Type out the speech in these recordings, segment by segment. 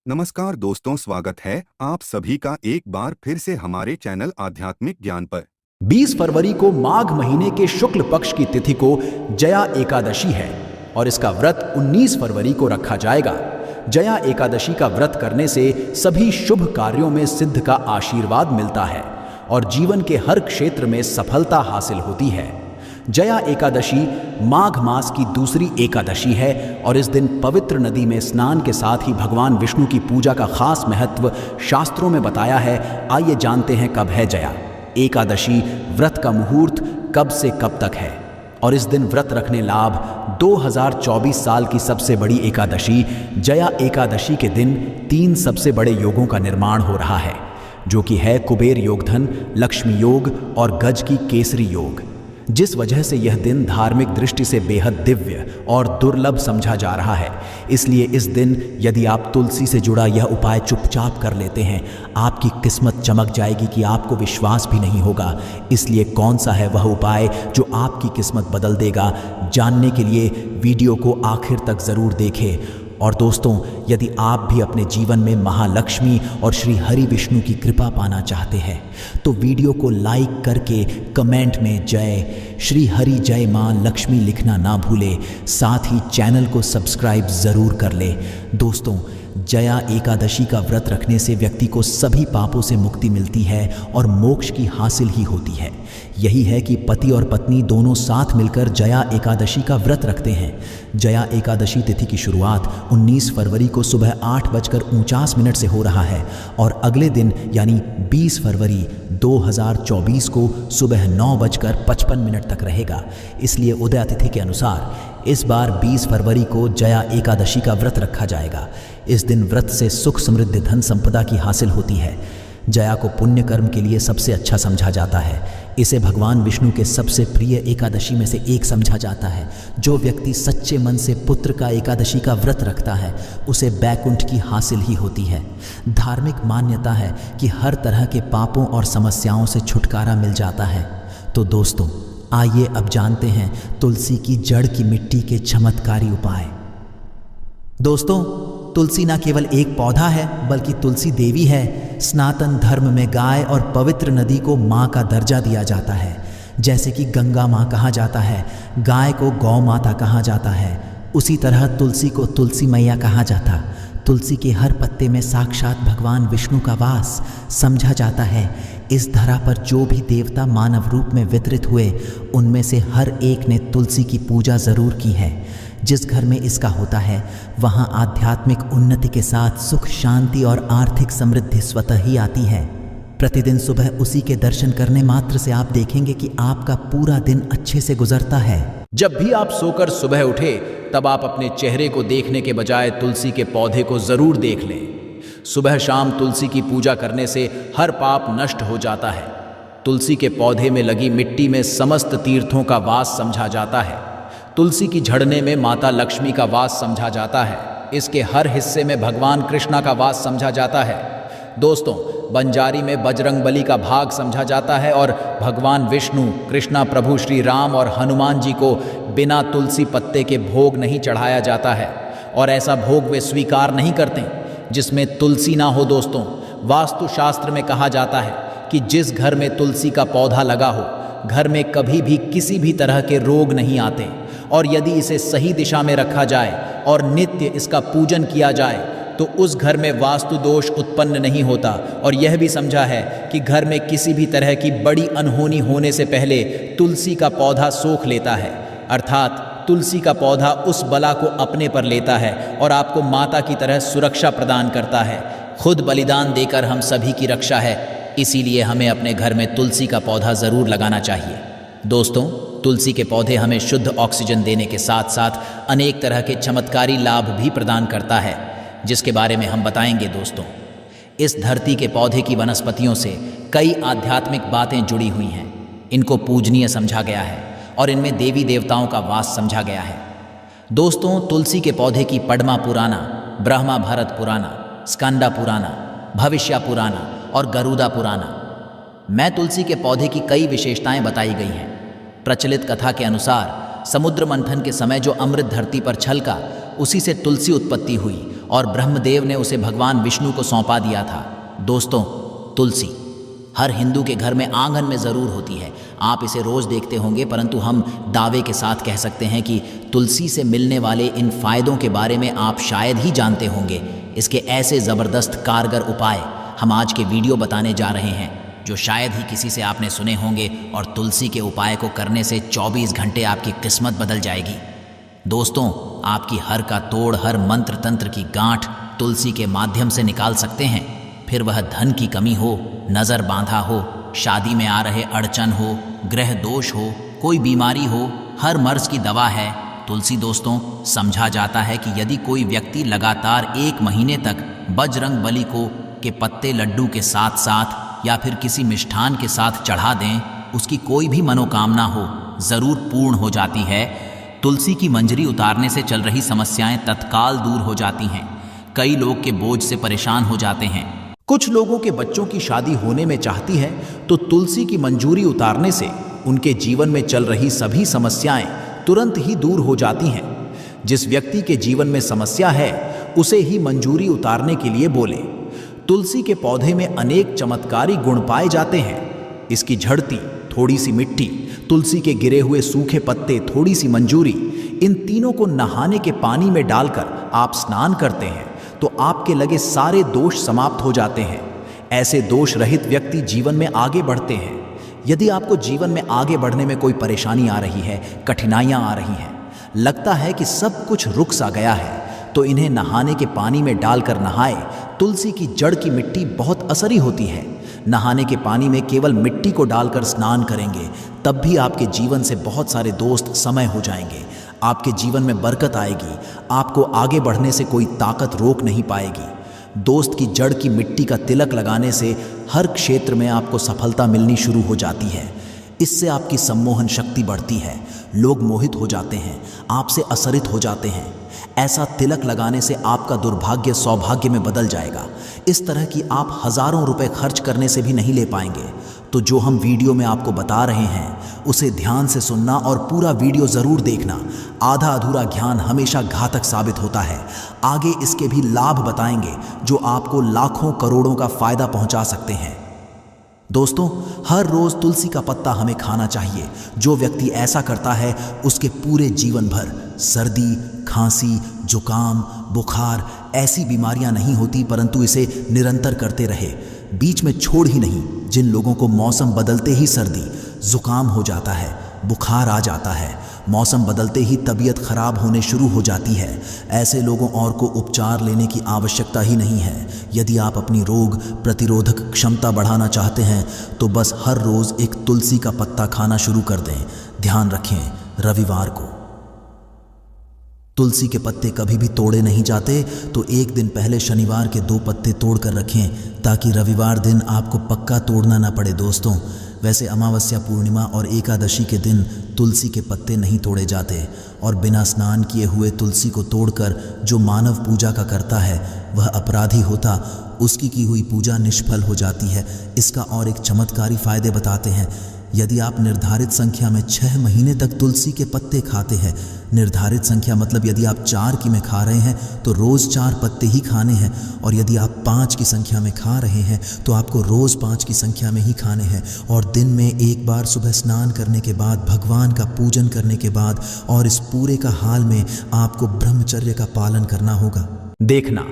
नमस्कार दोस्तों, स्वागत है आप सभी का एक बार फिर से हमारे चैनल आध्यात्मिक ज्ञान पर। 20 फरवरी को माघ महीने के शुक्ल पक्ष की तिथि को जया एकादशी है और इसका व्रत 19 फरवरी को रखा जाएगा। जया एकादशी का व्रत करने से सभी शुभ कार्यों में सिद्ध का आशीर्वाद मिलता है और जीवन के हर क्षेत्र में सफलता हासिल होती है। जया एकादशी माघ मास की दूसरी एकादशी है और इस दिन पवित्र नदी में स्नान के साथ ही भगवान विष्णु की पूजा का खास महत्व शास्त्रों में बताया है। आइए जानते हैं कब है जया एकादशी, व्रत का मुहूर्त कब से कब तक है और इस दिन व्रत रखने लाभ। 2024 साल की सबसे बड़ी एकादशी जया एकादशी के दिन 3 सबसे बड़े योगों का निर्माण हो रहा है, जो कि है कुबेर योगधन, लक्ष्मी योग और गज की केसरी योग, जिस वजह से यह दिन धार्मिक दृष्टि से बेहद दिव्य और दुर्लभ समझा जा रहा है। इसलिए इस दिन यदि आप तुलसी से जुड़ा यह उपाय चुपचाप कर लेते हैं, आपकी किस्मत चमक जाएगी कि आपको विश्वास भी नहीं होगा। इसलिए कौन सा है वह उपाय जो आपकी किस्मत बदल देगा, जानने के लिए वीडियो को आखिर तक ज़रूर देखें। और दोस्तों, यदि आप भी अपने जीवन में महालक्ष्मी और श्री हरि विष्णु की कृपा पाना चाहते हैं तो वीडियो को लाइक करके कमेंट में जय श्री हरि जय माँ लक्ष्मी लिखना ना भूले। साथ ही चैनल को सब्सक्राइब ज़रूर कर ले। दोस्तों, जया एकादशी का व्रत रखने से व्यक्ति को सभी पापों से मुक्ति मिलती है और मोक्ष की हासिल ही होती है। यही है कि पति और पत्नी दोनों साथ मिलकर जया एकादशी का व्रत रखते हैं। जया एकादशी तिथि की शुरुआत 19 फरवरी को सुबह 8:49 से हो रहा है और अगले दिन यानी 20 फरवरी 2024 को सुबह 9:55 तक रहेगा। इसलिए उदय तिथि के अनुसार इस बार 20 फरवरी को जया एकादशी का व्रत रखा जाएगा। इस दिन व्रत से सुख, समृद्धि, धन संपदा की हासिल होती है। जया को पुण्य कर्म के लिए सबसे अच्छा समझा जाता है। इसे भगवान विष्णु के सबसे प्रिय एकादशी में से एक समझा जाता है। जो व्यक्ति सच्चे मन से पुत्र का एकादशी का व्रत रखता है उसे बैकुंठ की हासिल ही होती है। धार्मिक मान्यता है कि हर तरह के पापों और समस्याओं से छुटकारा मिल जाता है। तो दोस्तों, आइए अब जानते हैं तुलसी की जड़ की मिट्टी के चमत्कारी उपाय। दोस्तों, तुलसी न केवल एक पौधा है बल्कि तुलसी देवी है। सनातन धर्म में गाय और पवित्र नदी को माँ का दर्जा दिया जाता है। जैसे कि गंगा माँ कहा जाता है, गाय को गौ माता कहा जाता है, उसी तरह तुलसी को तुलसी मैया कहा जाता। तुलसी के हर पत्ते में साक्षात भगवान विष्णु का वास समझा जाता है। इस धरा पर जो भी देवता मानव रूप में वितरित हुए उनमें से हर एक ने तुलसी की पूजा जरूर की है। जिस घर में इसका होता है वहाँ आध्यात्मिक उन्नति के साथ सुख, शांति और आर्थिक समृद्धि स्वतः ही आती है। प्रतिदिन सुबह उसी के दर्शन करने मात्र से आप देखेंगे कि आपका पूरा दिन अच्छे से गुजरता है। जब भी आप सोकर सुबह उठे तब आप अपने चेहरे को देखने के बजाय तुलसी के पौधे को जरूर देख लें। सुबह शाम तुलसी की पूजा करने से हर पाप नष्ट हो जाता है। तुलसी के पौधे में लगी मिट्टी में समस्त तीर्थों का वास समझा जाता है। तुलसी की झड़ने में माता लक्ष्मी का वास समझा जाता है। इसके हर हिस्से में भगवान कृष्णा का वास समझा जाता है। दोस्तों, बंजारी में बजरंगबली का भाग समझा जाता है और भगवान विष्णु, कृष्णा प्रभु श्री राम और हनुमान जी को बिना तुलसी पत्ते के भोग नहीं चढ़ाया जाता है और ऐसा भोग वे स्वीकार नहीं करते जिसमें तुलसी ना हो। दोस्तों, वास्तुशास्त्र में कहा जाता है कि जिस घर में तुलसी का पौधा लगा हो घर में कभी भी किसी भी तरह के रोग नहीं आते और यदि इसे सही दिशा में रखा जाए और नित्य इसका पूजन किया जाए तो उस घर में वास्तु दोष उत्पन्न नहीं होता। और यह भी समझा है कि घर में किसी भी तरह की बड़ी अनहोनी होने से पहले तुलसी का पौधा सोख लेता है, अर्थात तुलसी का पौधा उस बला को अपने पर लेता है और आपको माता की तरह सुरक्षा प्रदान करता है। खुद बलिदान देकर हम सभी की रक्षा है, इसीलिए हमें अपने घर में तुलसी का पौधा ज़रूर लगाना चाहिए। दोस्तों, तुलसी के पौधे हमें शुद्ध ऑक्सीजन देने के साथ साथ अनेक तरह के चमत्कारी लाभ भी प्रदान करता है, जिसके बारे में हम बताएंगे। दोस्तों, इस धरती के पौधे की वनस्पतियों से कई आध्यात्मिक बातें जुड़ी हुई हैं। इनको पूजनीय समझा गया है और इनमें देवी देवताओं का वास समझा गया है। दोस्तों, तुलसी के पौधे की पद्मा पुराना, ब्रह्मा भरत पुराना, स्कंदा पुराना, भविष्य पुराना और गरुड़ा पुराना में तुलसी के पौधे की कई विशेषताएं बताई गई हैं। प्रचलित कथा के अनुसार समुद्र मंथन के समय जो अमृत धरती पर छलका उसी से तुलसी उत्पत्ति हुई और ब्रह्मदेव ने उसे भगवान विष्णु को सौंपा दिया था। दोस्तों, तुलसी हर हिंदू के घर में आंगन में ज़रूर होती है। आप इसे रोज़ देखते होंगे, परंतु हम दावे के साथ कह सकते हैं कि तुलसी से मिलने वाले इन फ़ायदों के बारे में आप शायद ही जानते होंगे। इसके ऐसे ज़बरदस्त कारगर उपाय हम आज के वीडियो बताने जा रहे हैं जो शायद ही किसी से आपने सुने होंगे, और तुलसी के उपाय को करने से 24 घंटे आपकी किस्मत बदल जाएगी। दोस्तों, आपकी हर का तोड़, हर मंत्र तंत्र की गांठ तुलसी के माध्यम से निकाल सकते हैं। फिर वह धन की कमी हो, नज़र बांधा हो, शादी में आ रहे अड़चन हो, ग्रह दोष हो, कोई बीमारी हो, हर मर्ज की दवा है तुलसी। दोस्तों, समझा जाता है कि यदि कोई व्यक्ति लगातार 1 महीने तक बजरंग बली को के पत्ते लड्डू के साथ साथ या फिर किसी मिष्ठान के साथ चढ़ा दें, उसकी कोई भी मनोकामना हो ज़रूर पूर्ण हो जाती है। तुलसी की मंजरी उतारने से चल रही समस्याएं तत्काल दूर हो जाती हैं। कई लोग के बोझ से परेशान हो जाते हैं। कुछ लोगों के बच्चों की शादी होने में चाहती है तो तुलसी की मंजूरी उतारने से उनके जीवन में चल रही सभी समस्याएं तुरंत ही दूर हो जाती हैं। जिस व्यक्ति के जीवन में समस्या है उसे ही मंजूरी उतारने के लिए बोले। तुलसी के पौधे में अनेक चमत्कारी गुण पाए जाते हैं। इसकी झड़ती, थोड़ी सी मिट्टी, तुलसी के गिरे हुए सूखे पत्ते, थोड़ी सी मंजूरी, इन तीनों को नहाने के पानी में डालकर आप स्नान करते हैं तो आपके लगे सारे दोष समाप्त हो जाते हैं। ऐसे दोष रहित व्यक्ति जीवन में आगे बढ़ते हैं। यदि आपको जीवन में आगे बढ़ने में कोई परेशानी आ रही है, कठिनाइयां आ रही हैं, लगता है कि सब कुछ रुक सा गया है, तो इन्हें नहाने के पानी में डालकर नहाए। तुलसी की जड़ की मिट्टी बहुत असरी होती है। नहाने के पानी में केवल मिट्टी को डालकर स्नान करेंगे, तब भी आपके जीवन से बहुत सारे दोस्त समय हो जाएंगे। आपके जीवन में बरकत आएगी। आपको आगे बढ़ने से कोई ताकत रोक नहीं पाएगी। दोस्त की जड़ की मिट्टी का तिलक लगाने से हर क्षेत्र में आपको सफलता मिलनी शुरू हो जाती है। इससे आपकी सम्मोहन शक्ति बढ़ती है। लोग मोहित हो जाते हैं, आपसे असरित हो जाते हैं। ऐसा तिलक लगाने से आपका दुर्भाग्य सौभाग्य में बदल जाएगा। इस तरह की आप हज़ारों रुपए खर्च करने से भी नहीं ले पाएंगे। तो जो हम वीडियो में आपको बता रहे हैं उसे ध्यान से सुनना और पूरा वीडियो ज़रूर देखना। आधा अधूरा ज्ञान हमेशा घातक साबित होता है। आगे इसके भी लाभ बताएंगे जो आपको लाखों करोड़ों का फ़ायदा पहुंचा सकते हैं। दोस्तों, हर रोज़ तुलसी का पत्ता हमें खाना चाहिए। जो व्यक्ति ऐसा करता है उसके पूरे जीवन भर सर्दी, खांसी, जुकाम, बुखार ऐसी बीमारियां नहीं होती, परंतु इसे निरंतर करते रहे, बीच में छोड़ ही नहीं। जिन लोगों को मौसम बदलते ही सर्दी, जुकाम हो जाता है, बुखार आ जाता है, मौसम बदलते ही तबीयत खराब होने शुरू हो जाती है, ऐसे लोगों और को उपचार लेने की आवश्यकता ही नहीं है। यदि आप अपनी रोग प्रतिरोधक क्षमता बढ़ाना चाहते हैं तो बस हर रोज़ एक तुलसी का पत्ता खाना शुरू कर दें। ध्यान रखें, रविवार को तुलसी के पत्ते कभी भी तोड़े नहीं जाते, तो एक दिन पहले शनिवार के 2 पत्ते तोड़ कर रखें ताकि रविवार दिन आपको पक्का तोड़ना ना पड़े। दोस्तों, वैसे अमावस्या, पूर्णिमा और एकादशी के दिन तुलसी के पत्ते नहीं तोड़े जाते, और बिना स्नान किए हुए तुलसी को तोड़कर जो मानव पूजा का करता है वह अपराधी होता, उसकी की हुई पूजा निष्फल हो जाती है। इसका और एक चमत्कारी फायदे बताते हैं। यदि आप निर्धारित संख्या में 6 महीने तक तुलसी के पत्ते खाते हैं, निर्धारित संख्या मतलब यदि आप 4 की में खा रहे हैं तो रोज़ 4 पत्ते ही खाने हैं, और यदि आप 5 की संख्या में खा रहे हैं तो आपको रोज़ 5 की संख्या में ही खाने हैं, और दिन में एक बार सुबह स्नान करने के बाद, भगवान का पूजन करने के बाद, और इस पूरे का हाल में आपको ब्रह्मचर्य का पालन करना होगा। देखना,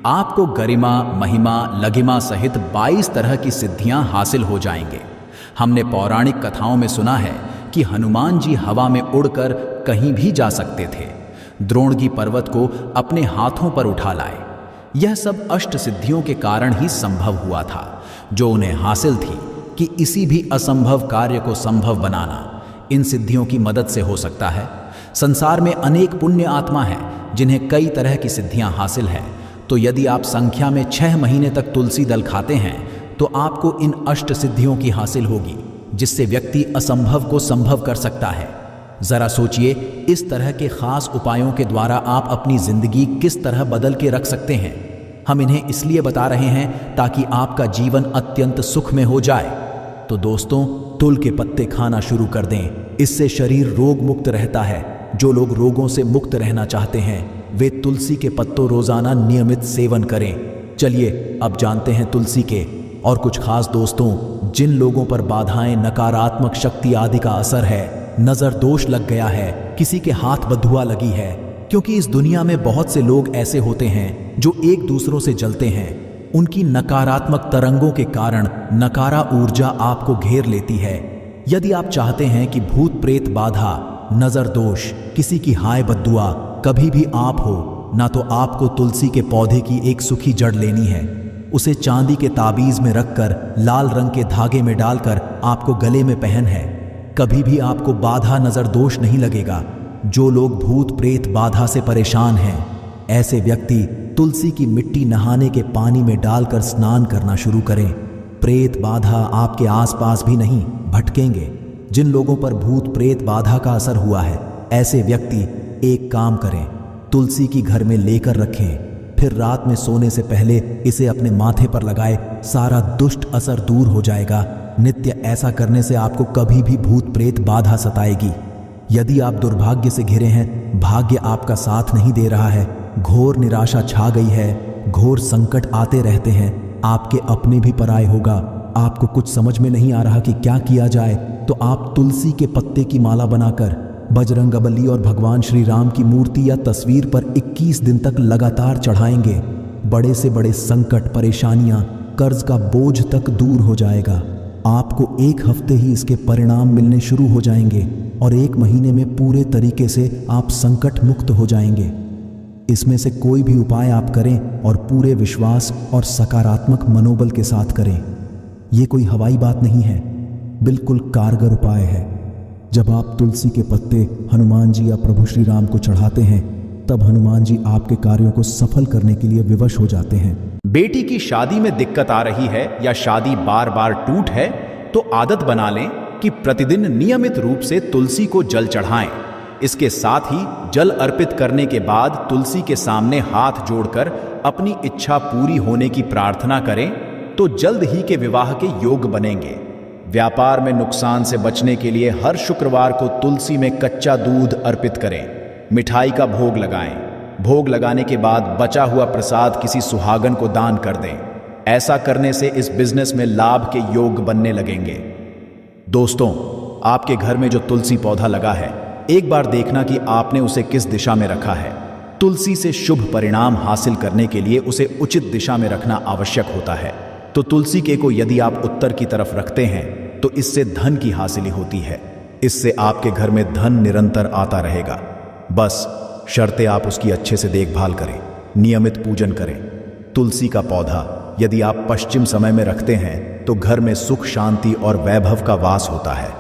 आपको गरिमा, महिमा, लघिमा सहित 22 तरह की सिद्धियां हासिल हो जाएंगे। हमने पौराणिक कथाओं में सुना है कि हनुमान जी हवा में उड़कर कहीं भी जा सकते थे, द्रोणगी पर्वत को अपने हाथों पर उठा लाए। यह सब अष्ट सिद्धियों के कारण ही संभव हुआ था, जो उन्हें हासिल थी कि इसी भी असंभव कार्य को संभव बनाना इन सिद्धियों की मदद से हो सकता है। संसार में अनेक पुण्य आत्मा हैं जिन्हें कई तरह की सिद्धियां हासिल हैं। तो यदि आप संख्या में 6 महीने तक तुलसी दल खाते हैं तो आपको इन अष्ट सिद्धियों की हासिल होगी, जिससे व्यक्ति असंभव को संभव कर सकता है। जरा सोचिए, इस तरह के खास उपायों के द्वारा आप अपनी जिंदगी किस तरह बदल के रख सकते हैं। हम इन्हें इसलिए बता रहे हैं ताकि आपका जीवन अत्यंत सुख में हो जाए। तो दोस्तों, तुल के पत्ते खाना शुरू कर दें। इससे शरीर रोग मुक्त रहता है। जो लोग रोगों से मुक्त रहना चाहते हैं वे तुलसी के पत्तों रोजाना नियमित सेवन करें। चलिए अब जानते हैं तुलसी के और कुछ खास दोस्तों, जिन लोगों पर बाधाएं, नकारात्मक शक्ति आदि का असर है, नजर दोष लग गया है, किसी के हाथ बदुआ लगी है, क्योंकि इस दुनिया में बहुत से लोग ऐसे होते हैं जो एक दूसरों से जलते हैं। उनकी नकारात्मक तरंगों के कारण नकारा ऊर्जा आपको घेर लेती है। यदि आप चाहते हैं कि भूत प्रेत बाधा, नजर दोष, किसी की हाय बद्दुआ कभी भी आप हो ना, तो आपको तुलसी के पौधे की एक सूखी जड़ लेनी है। उसे चांदी के ताबीज में रखकर लाल रंग के धागे में डालकर आपको गले में पहन है। कभी भी आपको बाधा, नजर दोष नहीं लगेगा। जो लोग भूत प्रेत बाधा से परेशान हैं, ऐसे व्यक्ति तुलसी की मिट्टी नहाने के पानी में डालकर स्नान करना शुरू करें। प्रेत बाधा आपके आसपास भी नहीं भटकेंगे। जिन लोगों पर भूत प्रेत बाधा का असर हुआ है, ऐसे व्यक्ति एक काम करें, तुलसी की घर में लेकर रखें, फिर रात में सोने से पहले इसे अपने माथे पर लगाए। सारा दुष्ट असर दूर हो जाएगा। नित्य ऐसा करने से आपको कभी भी भूत प्रेत बाधा सताएगी। यदि आप दुर्भाग्य से घिरे हैं, भाग्य आपका साथ नहीं दे रहा है, घोर निराशा छा गई है, घोर संकट आते रहते हैं, आपके अपने भी पराये होगा, आपको कुछ समझ में नहीं आ रहा कि क्या किया जाए, तो आप तुलसी के पत्ते की माला बनाकर बजरंगबली और भगवान श्री राम की मूर्ति या तस्वीर पर 21 दिन तक लगातार चढ़ाएंगे। बड़े से बड़े संकट, परेशानियां, कर्ज का बोझ तक दूर हो जाएगा। आपको 1 हफ्ते ही इसके परिणाम मिलने शुरू हो जाएंगे और 1 महीने में पूरे तरीके से आप संकट मुक्त हो जाएंगे। इसमें से कोई भी उपाय आप करें और पूरे विश्वास और सकारात्मक मनोबल के साथ करें। ये कोई हवाई बात नहीं है, बिल्कुल कारगर उपाय है। जब आप तुलसी के पत्ते हनुमान जी या प्रभु श्री राम को चढ़ाते हैं, तब हनुमान जी आपके कार्यों को सफल करने के लिए विवश हो जाते हैं। बेटी की शादी में दिक्कत आ रही है या शादी बार बार टूट है, तो आदत बना लें कि प्रतिदिन नियमित रूप से तुलसी को जल चढ़ाएं। इसके साथ ही जल अर्पित करने के बाद तुलसी के सामने हाथ जोड़कर अपनी इच्छा पूरी होने की प्रार्थना करें, तो जल्द ही के विवाह के योग बनेंगे। व्यापार में नुकसान से बचने के लिए हर शुक्रवार को तुलसी में कच्चा दूध अर्पित करें। मिठाई का भोग लगाएं। भोग लगाने के बाद बचा हुआ प्रसाद किसी सुहागन को दान कर दें। ऐसा करने से इस बिजनेस में लाभ के योग बनने लगेंगे। दोस्तों, आपके घर में जो तुलसी पौधा लगा है, एक बार देखना कि आपने उसे किस दिशा में रखा है। तुलसी से शुभ परिणाम हासिल करने के लिए उसे उचित दिशा में रखना आवश्यक होता है। तो तुलसी के को यदि आप उत्तर की तरफ रखते हैं, तो इससे धन की हासिली होती है। इससे आपके घर में धन निरंतर आता रहेगा। बस शर्ते आप उसकी अच्छे से देखभाल करें, नियमित पूजन करें। तुलसी का पौधा यदि आप पश्चिम समय में रखते हैं, तो घर में सुख, शांति और वैभव का वास होता है।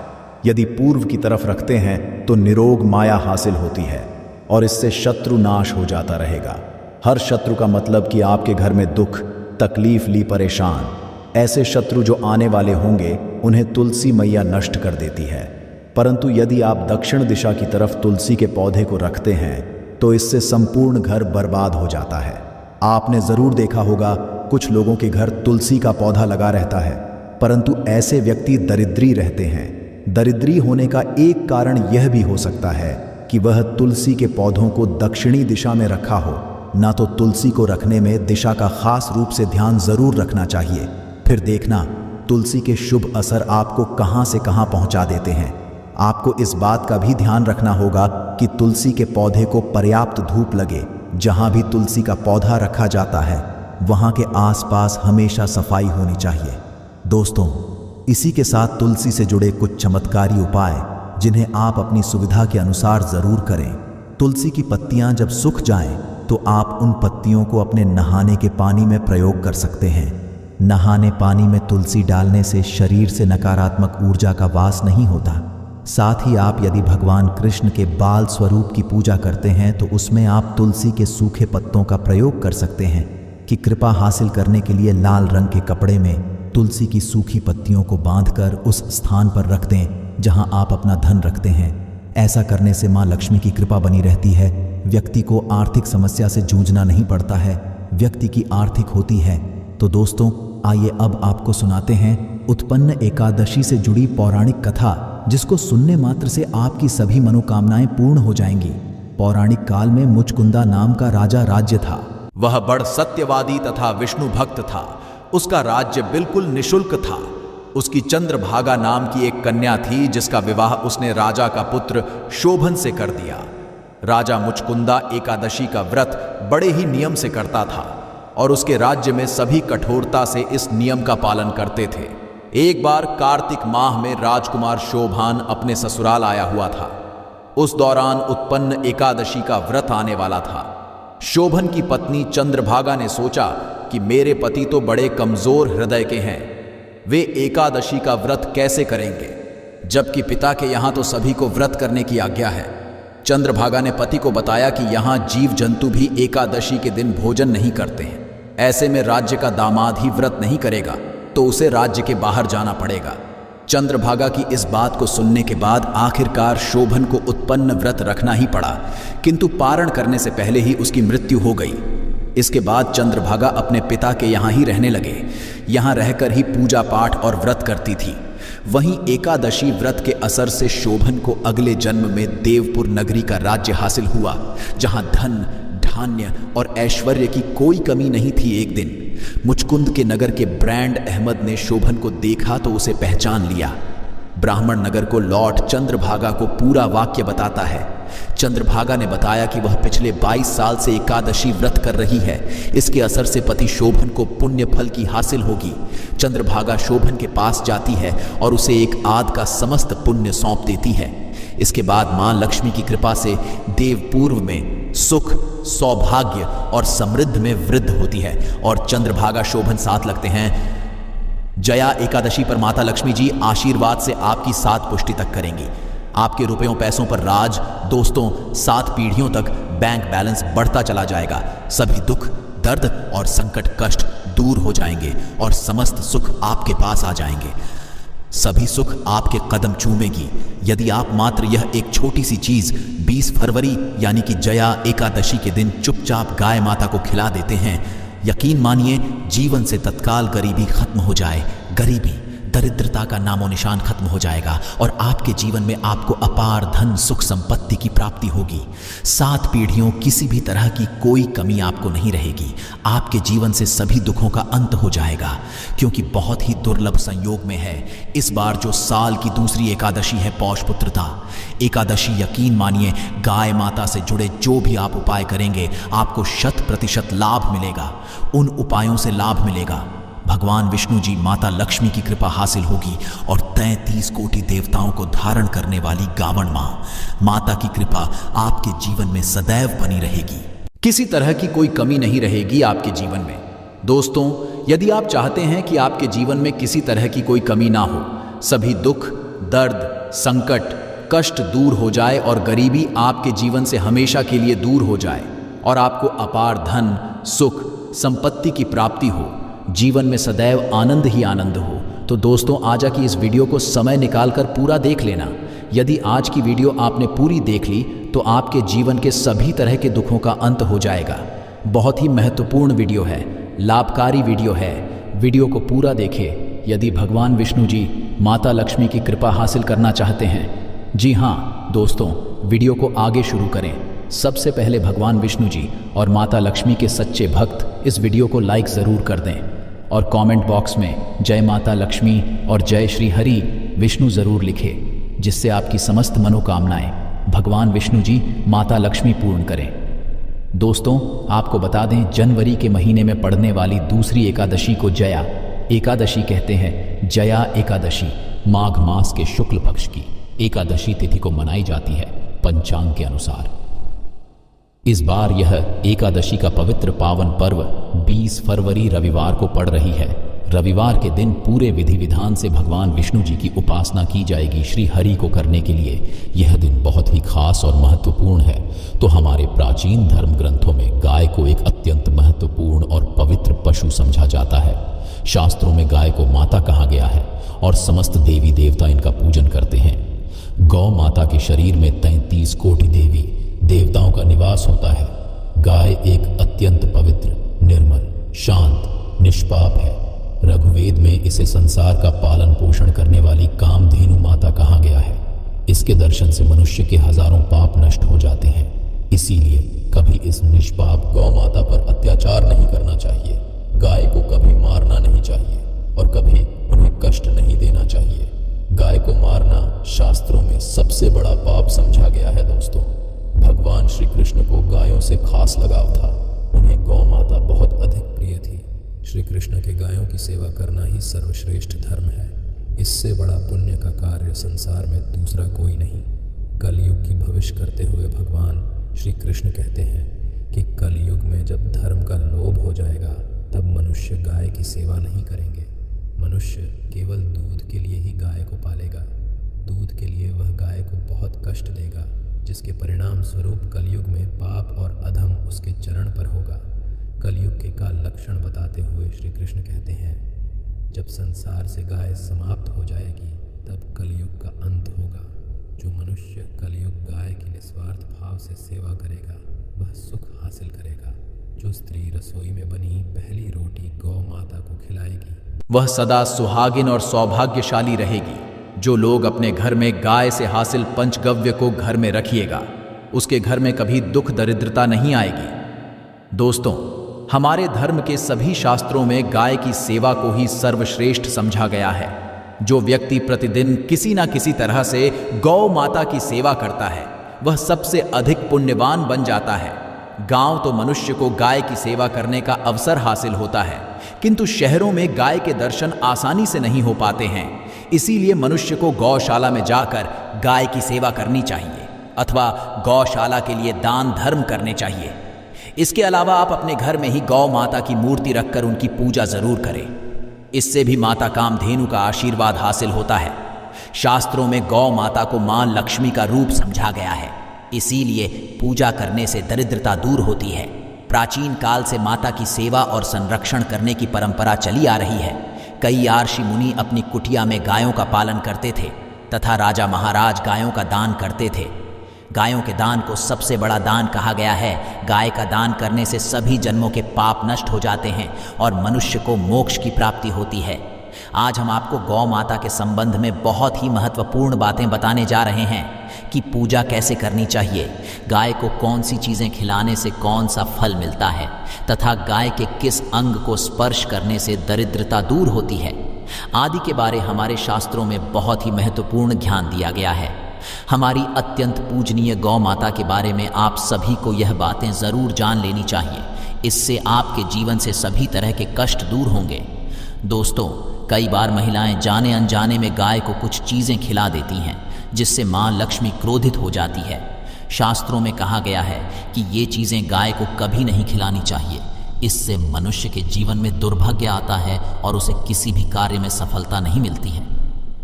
यदि पूर्व की तरफ रखते हैं, तो निरोग माया हासिल होती है और इससे शत्रु नाश हो जाता रहेगा। हर शत्रु का मतलब कि आपके घर में दुख, तकलीफ ली परेशान, ऐसे शत्रु जो आने वाले होंगे, उन्हें तुलसी मैया नष्ट कर देती है। परंतु यदि आप दक्षिण दिशा की तरफ तुलसी के पौधे को रखते हैं, तो इससे संपूर्ण घर बर्बाद हो जाता है। आपने जरूर देखा होगा, कुछ लोगों के घर तुलसी का पौधा लगा रहता है, परंतु ऐसे व्यक्ति दरिद्री रहते हैं। दरिद्री होने का एक कारण यह भी हो सकता है कि वह तुलसी के पौधों को दक्षिणी दिशा में रखा हो। ना तो तुलसी को रखने में दिशा का खास रूप से ध्यान जरूर रखना चाहिए। फिर देखना तुलसी के शुभ असर आपको कहां से कहां पहुंचा देते हैं। आपको इस बात का भी ध्यान रखना होगा कि तुलसी के पौधे को पर्याप्त धूप लगे। जहां भी तुलसी का पौधा रखा जाता है, वहां के आसपास हमेशा सफाई होनी चाहिए। दोस्तों, इसी के साथ तुलसी से जुड़े कुछ चमत्कारी उपाय, जिन्हें आप अपनी सुविधा के अनुसार जरूर करें। तुलसी की पत्तियां जब सूख जाएं, तो आप उन पत्तियों को अपने नहाने के पानी में प्रयोग कर सकते हैं। नहाने पानी में तुलसी डालने से शरीर से नकारात्मक ऊर्जा का वास नहीं होता। साथ ही आप यदि भगवान कृष्ण के बाल स्वरूप की पूजा करते हैं, तो उसमें आप तुलसी के सूखे पत्तों का प्रयोग कर सकते हैं कि कृपा हासिल करने के लिए लाल रंग के कपड़े में तुलसी की सूखी पत्तियों को बांधकर उस स्थान पर रख दें जहां आप अपना धन रखते हैं। ऐसा करने से मां लक्ष्मी की कृपा बनी रहती है। व्यक्ति को आर्थिक समस्या से जूझना नहीं पड़ता है, व्यक्ति की आर्थिक होती है। तो दोस्तों, आइए अब आपको सुनाते हैं उत्पन्न एकादशी से जुड़ी पौराणिक कथा, जिसको सुनने मात्र से आपकी सभी मनोकामनाएं पूर्ण हो जाएंगी। पौराणिक काल में मुचकुंदा नाम का राजा राज्य था। वह बड़ सत्यवादी तथा विष्णु भक्त था। उसका राज्य बिल्कुल निशुल्क था। उसकी चंद्रभागा नाम की एक कन्या थी जिसका विवाह उसने राजा का पुत्र शोभन से कर दिया। राजा मुचकुंदा एकादशी का व्रत बड़े ही नियम से करता था और उसके राज्य में सभी कठोरता से इस नियम का पालन करते थे। एक बार कार्तिक माह में राजकुमार शोभान अपने ससुराल आया हुआ था। उस दौरान उत्पन्न एकादशी का व्रत आने वाला था। शोभन की पत्नी चंद्रभागा ने सोचा कि मेरे पति तो बड़े कमजोर हृदय के हैं, वे एकादशी का व्रत कैसे करेंगे, जबकि पिता के यहाँ तो सभी को व्रत करने की आज्ञा है। चंद्रभागा ने पति को बताया कि यहाँ जीव जंतु भी एकादशी के दिन भोजन नहीं करते हैं। ऐसे में राज्य का दामाद ही व्रत नहीं करेगा तो उसे राज्य के बाहर जाना पड़ेगा। चंद्रभागा की इस बात को सुनने के बाद आखिरकार शोभन को उत्पन्न व्रत रखना ही पड़ा, किंतु पारण करने से पहले ही उसकी मृत्यु हो गई। इसके बाद चंद्रभागा अपने पिता के यहाँ ही रहने लगे। यहाँ रहकर ही पूजा पाठ और व्रत करती थी। वहीं एकादशी व्रत के असर से शोभन को अगले जन्म में देवपुर नगरी का राज्य हासिल हुआ, जहां धन, धान्य और ऐश्वर्य की कोई कमी नहीं थी। एक दिन मुचकुंद के नगर के ब्रांड अहमद ने शोभन को देखा तो उसे पहचान लिया। ब्राह्मण नगर को लौट चंद्रभागा को पूरा वाक्य बताता है। चंद्रभागा ने बताया कि वह पिछले 22 साल से एकादशी व्रत कर रही है। इसके असर से पति शोभन को पुण्य फल की हासिल होगी। चंद्रभागा शोभन के पास जाती है और उसे एक आध का समस्त पुण्य सौंप देती है। इसके बाद मां लक्ष्मी की कृपा से देवपूर्व में सुख, सौभाग्य और समृद्धि में वृद्धि होती है और चंद्रभागा शोभन साथ लगते हैं। जया एकादशी पर माता लक्ष्मी जी आशीर्वाद से आपकी 7 पुष्टि तक करेंगी। आपके रुपयों पैसों पर राज, दोस्तों, 7 पीढ़ियों तक बैंक बैलेंस बढ़ता चला जाएगा। सभी दुख, दर्द और संकट कष्ट दूर हो जाएंगे और समस्त सुख आपके पास आ जाएंगे। सभी सुख आपके कदम चूमेगी यदि आप मात्र यह एक छोटी सी चीज 20 फरवरी यानी कि जया एकादशी के दिन चुपचाप गाय माता को खिला देते हैं। यकीन मानिए, जीवन से तत्काल गरीबी खत्म हो जाए। गरीबी, दरिद्रता का नामो निशान खत्म हो जाएगा और आपके जीवन में आपको अपार धन, सुख, संपत्ति की प्राप्ति होगी। 7 पीढ़ियों किसी भी तरह की कोई कमी आपको नहीं रहेगी। आपके जीवन से सभी दुखों का अंत हो जाएगा, क्योंकि बहुत ही दुर्लभ संयोग में है इस बार जो साल की दूसरी एकादशी है पौष पुत्रता एकादशी। यकीन मानिए, गाय माता से जुड़े जो भी आप उपाय करेंगे आपको 100% लाभ मिलेगा। उन उपायों से लाभ मिलेगा, भगवान विष्णु जी, माता लक्ष्मी की कृपा हासिल होगी और 33 कोटि देवताओं को धारण करने वाली गावण माता की कृपा आपके जीवन में सदैव बनी रहेगी। किसी तरह की कोई कमी नहीं रहेगी आपके जीवन में। दोस्तों, यदि आप चाहते हैं कि आपके जीवन में किसी तरह की कोई कमी ना हो, सभी दुख, दर्द, संकट, कष्ट दूर हो जाए और गरीबी आपके जीवन से हमेशा के लिए दूर हो जाए और आपको अपार धन, सुख, संपत्ति की प्राप्ति हो, जीवन में सदैव आनंद ही आनंद हो, तो दोस्तों आज की इस वीडियो को समय निकालकर पूरा देख लेना। यदि आज की वीडियो आपने पूरी देख ली तो आपके जीवन के सभी तरह के दुखों का अंत हो जाएगा। बहुत ही महत्वपूर्ण वीडियो है, लाभकारी वीडियो है। वीडियो को पूरा देखें यदि भगवान विष्णु जी, माता लक्ष्मी की कृपा हासिल करना चाहते हैं। जी हाँ दोस्तों, वीडियो को आगे शुरू करें। सबसे पहले भगवान विष्णु जी और माता लक्ष्मी के सच्चे भक्त इस वीडियो को लाइक ज़रूर कर दें और कमेंट बॉक्स में जय माता लक्ष्मी और जय श्री हरि विष्णु ज़रूर लिखें, जिससे आपकी समस्त मनोकामनाएं भगवान विष्णु जी, माता लक्ष्मी पूर्ण करें। दोस्तों, आपको बता दें, जनवरी के महीने में पड़ने वाली दूसरी एकादशी को जया एकादशी कहते हैं। जया एकादशी माघ मास के शुक्ल पक्ष की एकादशी तिथि को मनाई जाती है पंचांग के अनुसार। इस बार यह एकादशी का पवित्र पावन पर्व 20 फरवरी रविवार को पड़ रही है। रविवार के दिन पूरे विधि विधान से भगवान विष्णु जी की उपासना की जाएगी। श्री हरि को करने के लिए यह दिन बहुत ही खास और महत्वपूर्ण है। तो हमारे प्राचीन धर्म ग्रंथों में गाय को एक अत्यंत महत्वपूर्ण और पवित्र पशु समझा जाता है। शास्त्रों में गाय को माता कहा गया है और समस्त देवी देवता इनका पूजन करते हैं। गौ माता के शरीर में 33 कोटि देवी देवताओं का निवास होता है। गाय एक अत्यंत पवित्र, निर्मल, शांत, निष्पाप है। रघुवेद में इसे संसार का पालन पोषण करने वाली कामधेनु माता कहा गया है। इसके दर्शन से मनुष्य के हजारों पाप नष्ट हो जाते हैं। इसीलिए कभी इस निष्पाप गौ माता पर अत्याचार नहीं करना चाहिए। गाय को कभी मारना नहीं चाहिए और कभी उन्हें कष्ट नहीं देना चाहिए। गाय को मारना शास्त्रों में सबसे बड़ा पाप समझा गया है दोस्तों। भगवान श्री कृष्ण को गायों से खास लगाव था। उन्हें गौ माता बहुत अधिक प्रिय थी। श्री कृष्ण के गायों की सेवा करना ही सर्वश्रेष्ठ धर्म है। इससे बड़ा पुण्य का कार्य संसार में दूसरा कोई नहीं। कलयुग की भविष्य करते हुए भगवान श्री कृष्ण कहते हैं कि कलयुग में जब धर्म का लोभ हो जाएगा तब मनुष्य गाय की सेवा नहीं करेंगे। मनुष्य केवल दूध के लिए ही गाय को पालेगा। दूध के लिए वह गाय को बहुत कष्ट देगा, जिसके परिणाम स्वरूप कलयुग में पाप और अधम उसके चरण पर होगा। कलयुग के का लक्षण बताते हुए श्री कृष्ण कहते हैं, जब संसार से गाय समाप्त हो जाएगी तब कलयुग का अंत होगा। जो मनुष्य कलयुग गाय की निस्वार्थ भाव से सेवा करेगा वह सुख हासिल करेगा। जो स्त्री रसोई में बनी पहली रोटी गौ माता को खिलाएगी वह सदा सुहागिन और सौभाग्यशाली रहेगी। जो लोग अपने घर में गाय से हासिल पंचगव्य को घर में रखिएगा उसके घर में कभी दुख दरिद्रता नहीं आएगी। दोस्तों, हमारे धर्म के सभी शास्त्रों में गाय की सेवा को ही सर्वश्रेष्ठ समझा गया है। जो व्यक्ति प्रतिदिन किसी ना किसी तरह से गौ माता की सेवा करता है वह सबसे अधिक पुण्यवान बन जाता है। गांव तो मनुष्य को गाय की सेवा करने का अवसर हासिल होता है, किंतु शहरों में गाय के दर्शन आसानी से नहीं हो पाते हैं। इसीलिए मनुष्य को गौशाला में जाकर गाय की सेवा करनी चाहिए अथवा गौशाला के लिए दान धर्म करने चाहिए। इसके अलावा आप अपने घर में ही गौ माता की मूर्ति रखकर उनकी पूजा जरूर करें। इससे भी माता कामधेनु का आशीर्वाद हासिल होता है। शास्त्रों में गौ माता को मां लक्ष्मी का रूप समझा गया है, इसीलिए पूजा करने से दरिद्रता दूर होती है। प्राचीन काल से माता की सेवा और संरक्षण करने की परंपरा चली आ रही है। कई आर्षि मुनि अपनी कुटिया में गायों का पालन करते थे तथा राजा महाराज गायों का दान करते थे। गायों के दान को सबसे बड़ा दान कहा गया है। गाय का दान करने से सभी जन्मों के पाप नष्ट हो जाते हैं और मनुष्य को मोक्ष की प्राप्ति होती है। आज हम आपको गौ माता के संबंध में बहुत ही महत्वपूर्ण बातें बताने जा रहे हैं कि पूजा कैसे करनी चाहिए, गाय को कौन सी चीज़ें खिलाने से कौन सा फल मिलता है तथा गाय के किस अंग को स्पर्श करने से दरिद्रता दूर होती है आदि के बारे हमारे शास्त्रों में बहुत ही महत्वपूर्ण ज्ञान दिया गया है। हमारी अत्यंत पूजनीय गौ माता के बारे में आप सभी को यह बातें ज़रूर जान लेनी चाहिए। इससे आपके जीवन से सभी तरह के कष्ट दूर होंगे। दोस्तों, कई बार महिलाएं जाने अनजाने में गाय को कुछ चीज़ें खिला देती हैं जिससे माँ लक्ष्मी क्रोधित हो जाती है। शास्त्रों में कहा गया है कि ये चीज़ें गाय को कभी नहीं खिलानी चाहिए। इससे मनुष्य के जीवन में दुर्भाग्य आता है और उसे किसी भी कार्य में सफलता नहीं मिलती है।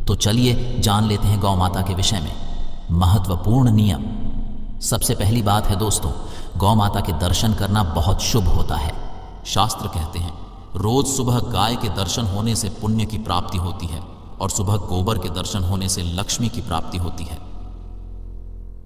तो चलिए जान लेते हैं गौ माता के विषय में महत्वपूर्ण नियम। सबसे पहली बात है दोस्तों, गौ माता के दर्शन करना बहुत शुभ होता है। शास्त्र कहते हैं रोज सुबह गाय के दर्शन होने से पुण्य की प्राप्ति होती है और सुबह गोबर के दर्शन होने से लक्ष्मी की प्राप्ति होती है।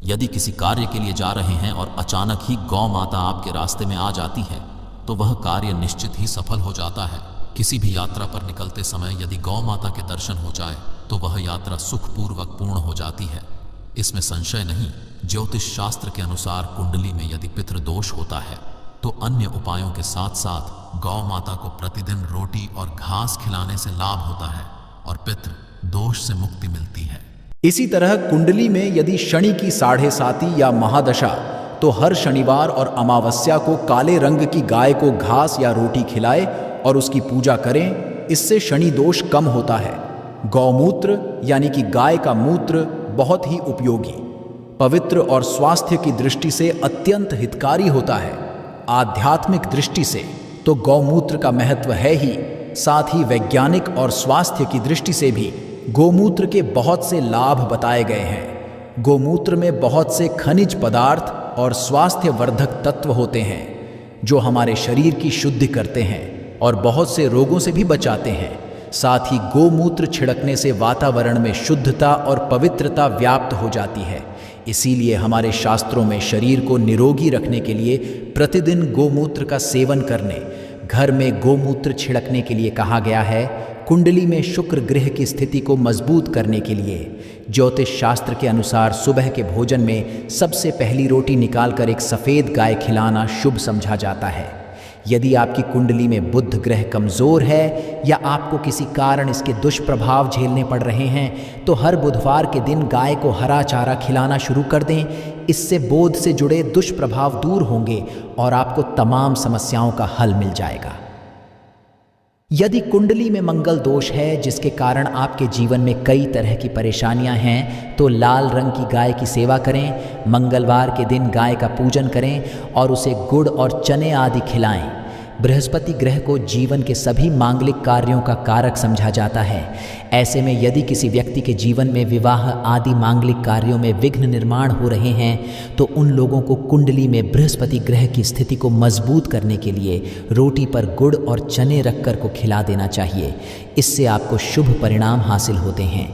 यदि किसी कार्य के लिए जा रहे हैं और अचानक ही गौ माता आपके रास्ते में आ जाती है तो वह कार्य निश्चित ही सफल हो जाता है। किसी भी यात्रा पर निकलते समय यदि गौ माता के दर्शन हो जाए तो वह यात्रा सुखपूर्वक पूर्ण हो जाती है, इसमें संशय नहीं। ज्योतिष शास्त्र के अनुसार कुंडली में यदि पितृदोष होता है तो अन्य उपायों के साथ साथ गौ माता को प्रतिदिन रोटी और घास खिलाने से लाभ होता है और पितृ दोष से मुक्ति मिलती है। इसी तरह कुंडली में यदि शनि की 7.5 या महादशा तो हर शनिवार और अमावस्या को काले रंग की गाय को घास या रोटी खिलाए और उसकी पूजा करें। इससे शनि दोष कम होता है। गौमूत्र यानी कि गाय का मूत्र बहुत ही उपयोगी, पवित्र और स्वास्थ्य की दृष्टि से अत्यंत हितकारी होता है। आध्यात्मिक दृष्टि से तो गौमूत्र का महत्व है ही, साथ ही वैज्ञानिक और स्वास्थ्य की दृष्टि से भी गोमूत्र के बहुत से लाभ बताए गए हैं। गोमूत्र में बहुत से खनिज पदार्थ और स्वास्थ्यवर्धक तत्व होते हैं जो हमारे शरीर की शुद्धि करते हैं और बहुत से रोगों से भी बचाते हैं। साथ ही गोमूत्र छिड़कने से वातावरण में शुद्धता और पवित्रता व्याप्त हो जाती है। इसीलिए हमारे शास्त्रों में शरीर को निरोगी रखने के लिए प्रतिदिन गोमूत्र का सेवन करने, घर में गोमूत्र छिड़कने के लिए कहा गया है। कुंडली में शुक्र ग्रह की स्थिति को मजबूत करने के लिए ज्योतिष शास्त्र के अनुसार सुबह के भोजन में सबसे पहली रोटी निकालकर एक सफ़ेद गाय खिलाना शुभ समझा जाता है। यदि आपकी कुंडली में बुध ग्रह कमज़ोर है या आपको किसी कारण इसके दुष्प्रभाव झेलने पड़ रहे हैं तो हर बुधवार के दिन गाय को हरा चारा खिलाना शुरू कर दें। इससे बोध से जुड़े दुष्प्रभाव दूर होंगे और आपको तमाम समस्याओं का हल मिल जाएगा। यदि कुंडली में मंगल दोष है जिसके कारण आपके जीवन में कई तरह की परेशानियां हैं तो लाल रंग की गाय की सेवा करें। मंगलवार के दिन गाय का पूजन करें और उसे गुड़ और चने आदि खिलाएं। बृहस्पति ग्रह को जीवन के सभी मांगलिक कार्यों का कारक समझा जाता है। ऐसे में यदि किसी व्यक्ति के जीवन में विवाह आदि मांगलिक कार्यों में विघ्न निर्माण हो रहे हैं तो उन लोगों को कुंडली में बृहस्पति ग्रह की स्थिति को मजबूत करने के लिए रोटी पर गुड़ और चने रखकर को खिला देना चाहिए। इससे आपको शुभ परिणाम हासिल होते हैं।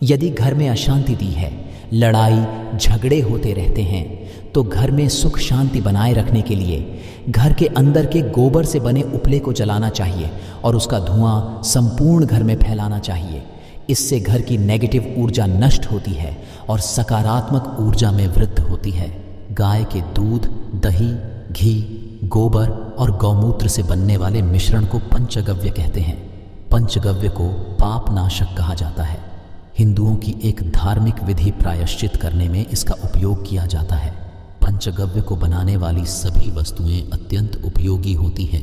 यदि घर में अशांति दी है, लड़ाई झगड़े होते रहते हैं तो घर में सुख शांति बनाए रखने के लिए घर के अंदर के गोबर से बने उपले को जलाना चाहिए और उसका धुआं संपूर्ण घर में फैलाना चाहिए। इससे घर की नेगेटिव ऊर्जा नष्ट होती है और सकारात्मक ऊर्जा में वृद्धि होती है। गाय के दूध, दही, घी, गोबर और गौमूत्र से बनने वाले मिश्रण को पंचगव्य कहते हैं। पंचगव्य को पाप नाशक कहा जाता है। हिंदुओं की एक धार्मिक विधि प्रायश्चित करने में इसका उपयोग किया जाता है। पंचगव्य को बनाने वाली सभी वस्तुएं अत्यंत उपयोगी होती हैं,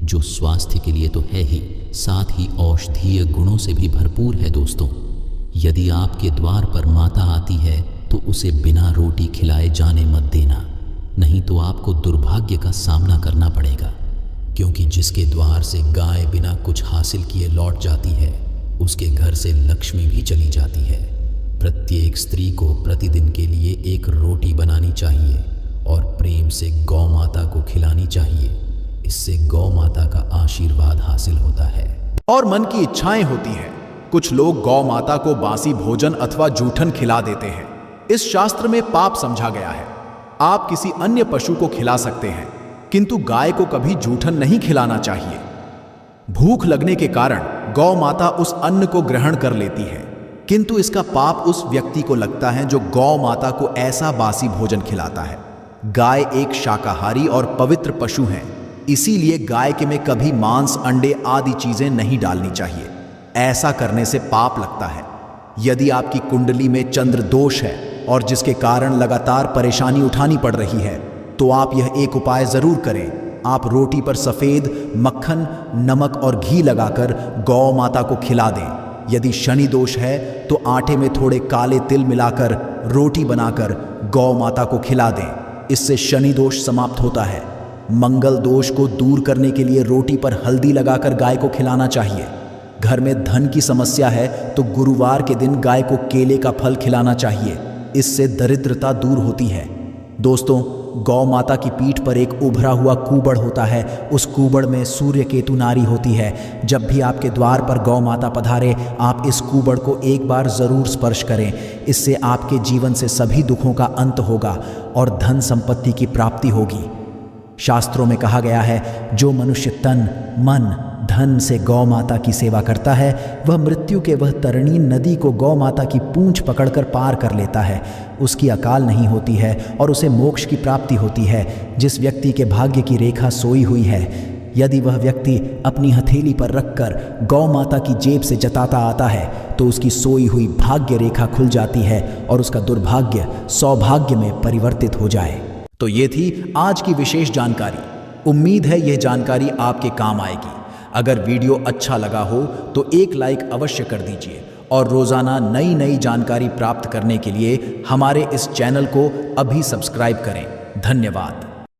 जो स्वास्थ्य के लिए तो है ही, साथ ही औषधीय गुणों से भी भरपूर है। दोस्तों, यदि आपके द्वार पर माता आती है तो उसे बिना रोटी खिलाए जाने मत देना, नहीं तो आपको दुर्भाग्य का सामना करना पड़ेगा। क्योंकि जिसके द्वार से गाय बिना कुछ हासिल किए लौट जाती है, उसके घर से लक्ष्मी भी चली जाती है। प्रत्येक स्त्री को प्रतिदिन के लिए एक रोटी बनानी चाहिए और प्रेम से गौ माता को खिलानी चाहिए। इससे गौ माता का आशीर्वाद हासिल होता है। और मन की इच्छाएं होती हैं। कुछ लोग गौ माता को बासी भोजन अथवा जूठन खिला देते हैं। इस शास्त्र में पाप समझा गया है। आप किसी अन्य पशु को खिला सकते हैं, किंतु गाय को कभी जूठन नहीं खिलाना चाहिए। भूख लगने के कारण गौ माता उस अन्न को ग्रहण कर लेती है, किंतु इसका पाप उस व्यक्ति को लगता है जो गौ माता को ऐसा बासी भोजन खिलाता है। गाय एक शाकाहारी और पवित्र पशु है, इसीलिए गाय के में कभी मांस, अंडे आदि चीजें नहीं डालनी चाहिए। ऐसा करने से पाप लगता है। यदि आपकी कुंडली में चंद्र दोष है और जिसके कारण लगातार परेशानी उठानी पड़ रही है तो आप यह एक उपाय जरूर करें। आप रोटी पर सफेद मक्खन, नमक और घी लगाकर गौ माता को खिला दें। यदि शनि दोष है तो आटे में थोड़े काले तिल मिलाकर रोटी बनाकर गौ माता को खिला दें। इससे शनि दोष समाप्त होता है। मंगल दोष को दूर करने के लिए रोटी पर हल्दी लगाकर गाय को खिलाना चाहिए। घर में धन की समस्या है तो गुरुवार के दिन गाय को केले का फल खिलाना चाहिए। इससे दरिद्रता दूर होती है। दोस्तों, गौ माता की पीठ पर एक उभरा हुआ कूबड़ होता है। उस कूबड़ में सूर्य केतु नारी होती है। जब भी आपके द्वार पर गौ माता पधारे, आप इस कूबड़ को एक बार जरूर स्पर्श करें। इससे आपके जीवन से सभी दुखों का अंत होगा और धन संपत्ति की प्राप्ति होगी। शास्त्रों में कहा गया है, जो मनुष्य तन, मन, धन से गौ माता की सेवा करता है वह मृत्यु के वह तरणी नदी को गौ माता की पूंछ पकड़कर पार कर लेता है। उसकी अकाल नहीं होती है और उसे मोक्ष की प्राप्ति होती है। जिस व्यक्ति के भाग्य की रेखा सोई हुई है, यदि वह व्यक्ति अपनी हथेली पर रखकर गौ माता की जेब से जताता आता है तो उसकी सोई हुई भाग्य रेखा खुल जाती है और उसका दुर्भाग्य सौभाग्य में परिवर्तित हो जाए। तो ये थी आज की विशेष जानकारी। उम्मीद है यह जानकारी आपके काम आएगी। अगर वीडियो अच्छा लगा हो तो एक लाइक अवश्य कर दीजिए और रोज़ाना नई नई जानकारी प्राप्त करने के लिए हमारे इस चैनल को अभी सब्सक्राइब करें। धन्यवाद।